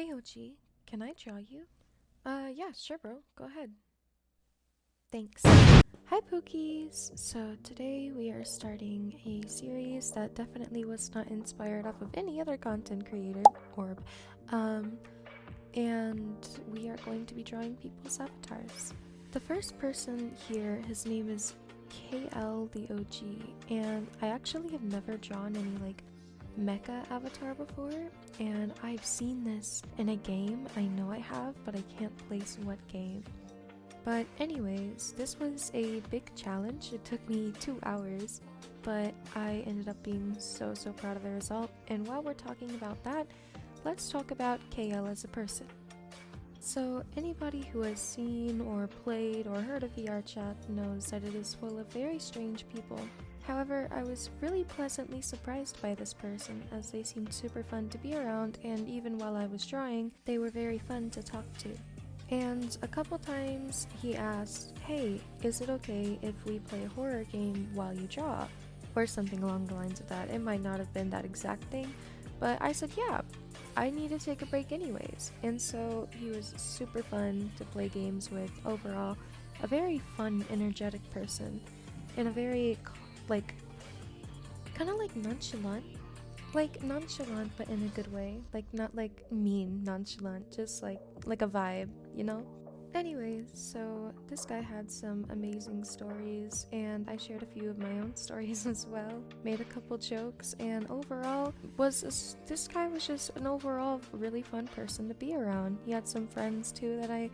Hi OG, can I draw you? Yeah, sure bro, go ahead. Thanks. Hi Pookies! So today we are starting a series that definitely was not inspired off of any other content creator, Orb. And we are going to be drawing people's avatars. The first person here, his name is KL the OG, and I actually have never drawn any mecha avatar before, and I've seen this in a game. I know I have, but I can't place what game. But anyways, this was a big challenge. It took me 2 hours, but I ended up being so proud of the result. And while we're talking about that, let's talk about KL as a person. So anybody who has seen or played or heard of VrChat knows that it is full of very strange people. However, I was really pleasantly surprised by this person, as they seemed super fun to be around, and even while I was drawing, they were very fun to talk to. And a couple times he asked, "Hey, is it okay if we play a horror game while you draw?" Or something along the lines of that. It might not have been that exact thing, but I said, yeah, I need to take a break anyways. And so he was super fun to play games with. Overall, a very fun, energetic person, and a very kind of nonchalant, but in a good way, not mean nonchalant, just like a vibe, you know. Anyways, so this guy had some amazing stories, and I shared a few of my own stories as well, made a couple jokes, and overall this guy was just an overall really fun person to be around. He had some friends too that I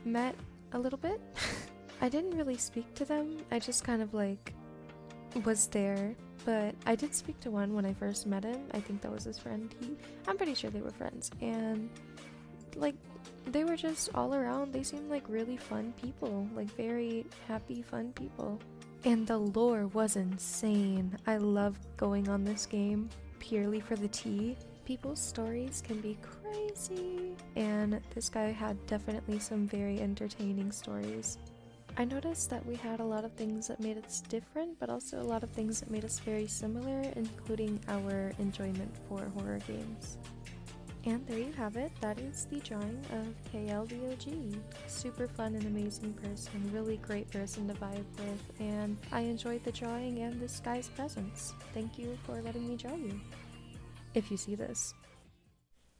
met a little bit. I didn't really speak to them, I just kind of was there, but I did speak to one when I first met him. I think that was his friend. I'm pretty sure they were friends, and they were just all around. They seemed like really fun people, very happy, fun people. And the lore was insane. I love going on this game purely for the tea. People's stories can be crazy, and this guy had definitely some very entertaining stories. I noticed that we had a lot of things that made us different, but also a lot of things that made us very similar, including our enjoyment for horror games. And there you have it. That is the drawing of KLDOG. Super fun and amazing person, really great person to vibe with, and I enjoyed the drawing and this guy's presence. Thank you for letting me draw you. If you see this.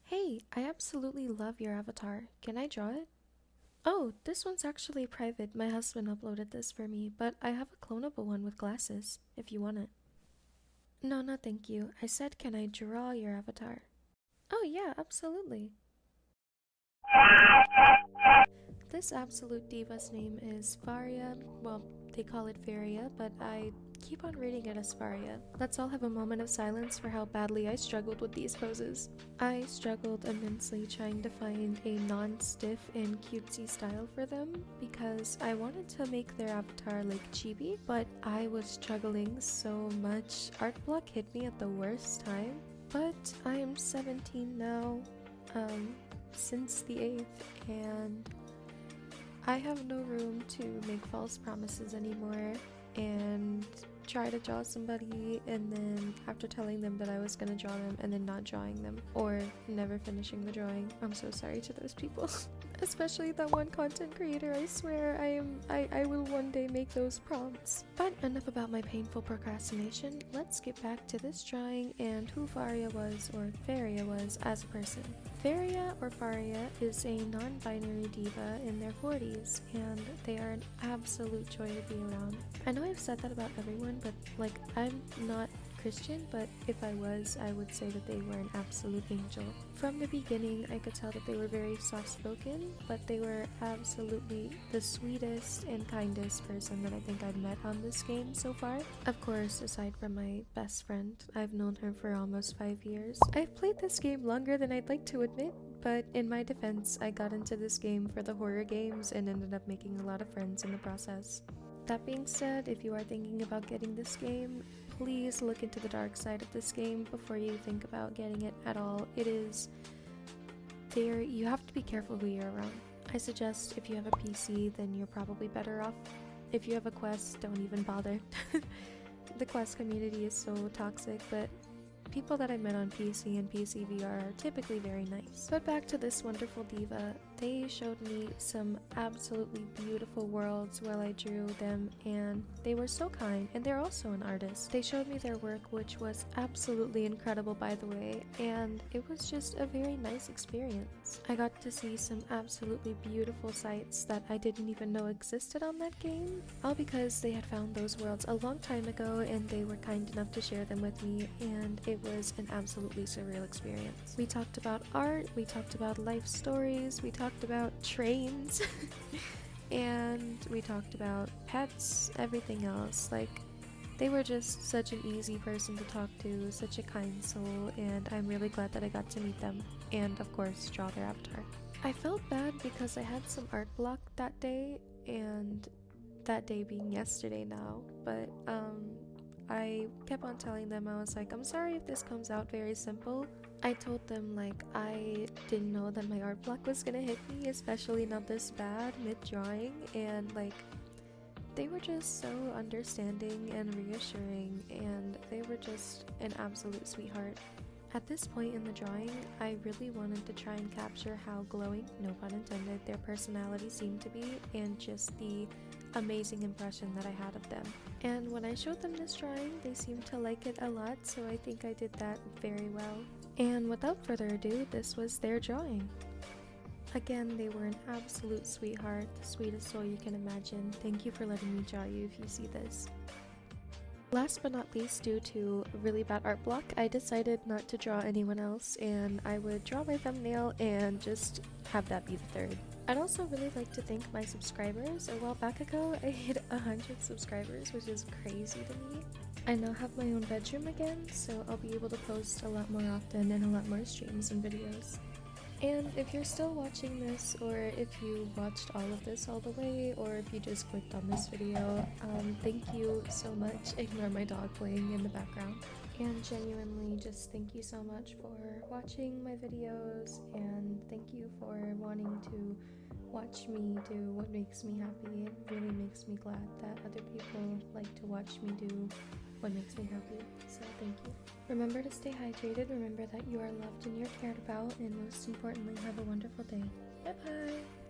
Hey, I absolutely love your avatar. Can I draw it? Oh, this one's actually private. My husband uploaded this for me, but I have a clonable one with glasses, if you want it. No, thank you. I said, can I draw your avatar? Oh yeah, absolutely. This absolute diva's name is Varia. Well, they call it Varia, but I keep on reading it as Varia. Let's all have a moment of silence for how badly I struggled with these poses. I struggled immensely trying to find a non-stiff and cutesy style for them, because I wanted to make their avatar chibi, but I was struggling so much. Art block hit me at the worst time, but I am 17 now, since the 8th, and I have no room to make false promises anymore and try to draw somebody and then after telling them that I was gonna draw them and then not drawing them or never finishing the drawing. I'm so sorry to those people. Especially that one content creator. I swear I will one day make those prompts. But enough about my painful procrastination. Let's get back to this drawing and who Varia was, or Varia was, as a person. Varia or Varia is a non-binary diva in their 40s, and they are an absolute joy to be around. I know I've said that about everyone, but I'm not Christian, but if I was, I would say that they were an absolute angel. From the beginning, I could tell that they were very soft-spoken, but they were absolutely the sweetest and kindest person that I think I've met on this game so far. Of course, aside from my best friend, I've known her for almost 5 years. I've played this game longer than I'd like to admit, but in my defense, I got into this game for the horror games and ended up making a lot of friends in the process. That being said, if you are thinking about getting this game, please look into the dark side of this game before you think about getting it at all. It is there. You have to be careful who you're around. I suggest if you have a PC, then you're probably better off. If you have a Quest, don't even bother. The Quest community is so toxic, but people that I met on PC and PCVR are typically very nice. But back to this wonderful diva, they showed me some absolutely beautiful worlds while I drew them, and they were so kind, and they're also an artist. They showed me their work, which was absolutely incredible, by the way, and it was just a very nice experience. I got to see some absolutely beautiful sights that I didn't even know existed on that game, all because they had found those worlds a long time ago and they were kind enough to share them with me, and it was an absolutely surreal experience. We talked about art, we talked about life stories, we talked about trains, and we talked about pets, everything else. Like, they were just such an easy person to talk to, such a kind soul, and I'm really glad that I got to meet them and, of course, draw their avatar. I felt bad because I had some art block that day, and that day being yesterday now, but I kept on telling them, I was like, I'm sorry if this comes out very simple. I told them, like, I didn't know that my art block was gonna hit me, especially not this bad mid-drawing, and like, they were just so understanding and reassuring, and they were just an absolute sweetheart. At this point in the drawing, I really wanted to try and capture how glowing, no pun intended, their personality seemed to be, and just the amazing impression that I had of them. And when I showed them this drawing, they seemed to like it a lot, so I think I did that very well. And without further ado, this was their drawing. Again, they were an absolute sweetheart, the sweetest soul you can imagine. Thank you for letting me draw you if you see this. Last but not least, due to a really bad art block, I decided not to draw anyone else, and I would draw my thumbnail and just have that be the third. I'd also really like to thank my subscribers. A while back ago, I hit 100 subscribers, which is crazy to me. I now have my own bedroom again, so I'll be able to post a lot more often and a lot more streams and videos. And if you're still watching this, or if you watched all of this all the way, or if you just clicked on this video, thank you so much. Ignore my dog playing in the background. And genuinely, just thank you so much for watching my videos, and thank you for wanting to watch me do what makes me happy. It really makes me glad that other people like to watch me do what makes me happy, so thank you. Remember to stay hydrated, remember that you are loved and you're cared about, and most importantly, have a wonderful day. Bye bye!